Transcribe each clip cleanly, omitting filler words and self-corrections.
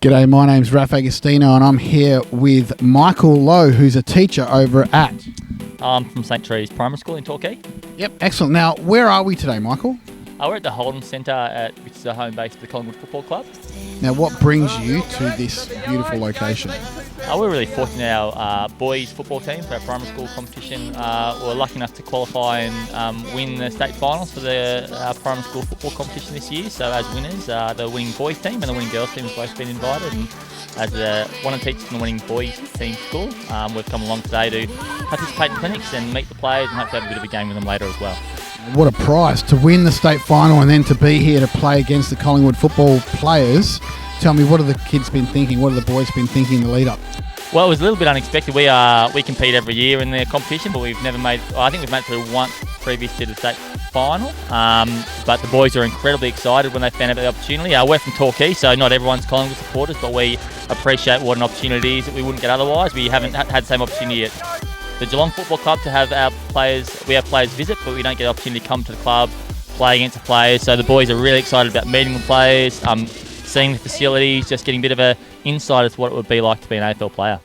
G'day, my name's Raf Agostino and I'm here with Michael Lowe, who's a teacher over at... I'm from St. Therese Primary School in Torquay. Yep, excellent. Now, where are we today, Michael? We're at the Holden Centre, which is the home base of the Collingwood Football Club. Now, what brings you to this beautiful location? We're really fortunate our boys football team for our primary school competition. We're lucky enough to qualify and win the state finals for the primary school football competition this year. So as winners, the winning boys team and the winning girls team have both been invited. And as one of the teachers from the winning boys team school, we've come along today to participate in clinics and meet the players and hope to have a bit of a game with them later as well. What a prize to win the state final and then to be here to play against the Collingwood football players. Tell me, what have the kids been thinking? What have the boys been thinking in the lead up? Well, it was a little bit unexpected. We compete every year in the competition, but we've never made. I think we've made it through once previous to the state final. But the boys are incredibly excited when they found out about the opportunity. We're from Torquay, so not everyone's Collingwood supporters, but we appreciate what an opportunity is that we wouldn't get otherwise. We haven't had the same opportunity at the Geelong Football Club to have our players. We have players visit, but we don't get the opportunity to come to the club, play against the players. So the boys are really excited about meeting the players, seeing the facilities, just getting a bit of an insight as to what it would be like to be an AFL player.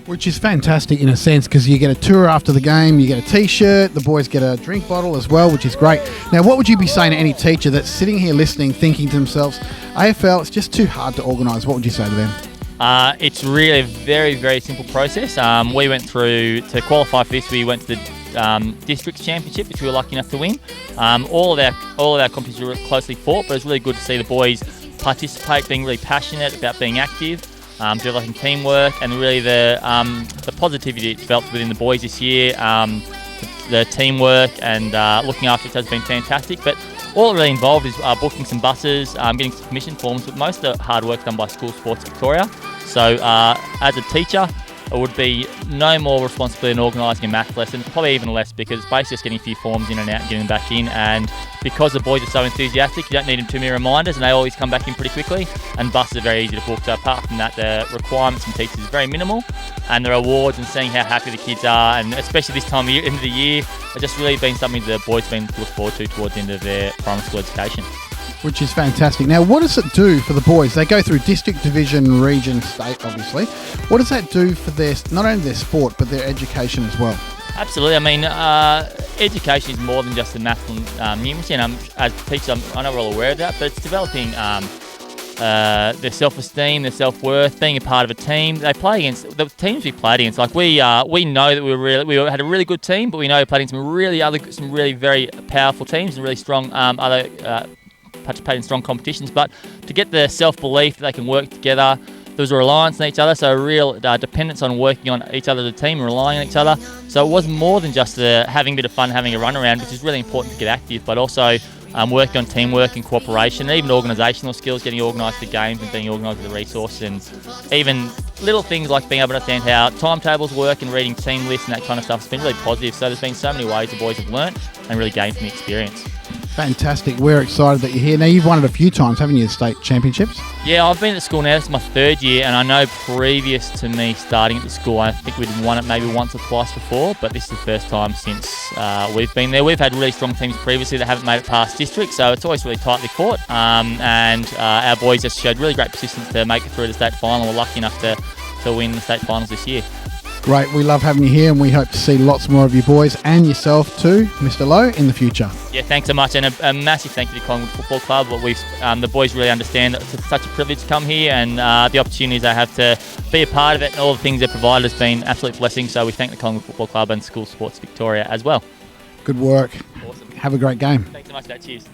Which is fantastic in a sense, because you get a tour after the game, you get a t-shirt, the boys get a drink bottle as well, which is great. Now, what would you be saying to any teacher that's sitting here listening, thinking to themselves, AFL, it's just too hard to organise? What would you say to them? It's really a very, very simple process. We went through, to qualify for this, we went to the Districts Championship, which we were lucky enough to win. All of our competitions were closely fought, but it was really good to see the boys participate, being really passionate about being active, developing teamwork, and really the positivity it developed within the boys this year. The teamwork and looking after each other has been fantastic. But all it really involved is booking some buses, getting some permission forms, but most of the hard work done by School Sports Victoria. So as a teacher, it would be no more responsibility in organising a math lesson, probably even less, because it's basically just getting a few forms in and out and getting them back in. And because the boys are so enthusiastic, you don't need them too many reminders, and they always come back in pretty quickly. And buses are very easy to book. So apart from that, the requirements from teachers is very minimal, and the rewards and seeing how happy the kids are, and especially this time of year, end of the year, it's just really been something the boys have been to look forward to towards the end of their primary school education. Which is fantastic. Now, what does it do for the boys? They go through district, division, region, state, obviously. What does that do for their, not only their sport, but their education as well? Absolutely. I mean, education is more than just the math and numeracy, and as teachers, I know we're all aware of that, but it's developing their self-esteem, their self-worth, being a part of a team. They play against the teams we played against. Like we know that we had a really good team, but we know we played against some really very powerful teams and really strong participate in strong competitions. But to get the self-belief that they can work together, there was a reliance on each other, so a real dependence on working on each other as a team and relying on each other. So it was more than just having a bit of fun, having a run around, which is really important to get active, but also working on teamwork and cooperation, and even organisational skills, getting organised for games and being organised with the resource, and even little things like being able to understand how timetables work and reading team lists and that kind of stuff has been really positive. So there's been so many ways the boys have learnt and really gained from the experience. Fantastic. We're excited that you're here. Now, you've won it a few times, haven't you, the state championships? Yeah, I've been at the school now. This is my third year, and I know previous to me starting at the school, I think we'd won it maybe once or twice before, but this is the first time since we've been there. We've had really strong teams previously that haven't made it past district, so it's always really tightly fought, and our boys just showed really great persistence to make it through to the state final. We're lucky enough to win the state finals this year. Great. We love having you here, and we hope to see lots more of you boys and yourself too, Mr. Lowe, in the future. Yeah, thanks so much, and a massive thank you to Collingwood Football Club. The boys really understand that it's such a privilege to come here, and the opportunities they have to be a part of it and all the things they've provided has been an absolute blessing. So we thank the Collingwood Football Club and School Sports Victoria as well. Good work. Awesome. Have a great game. Thanks so much for that. Cheers.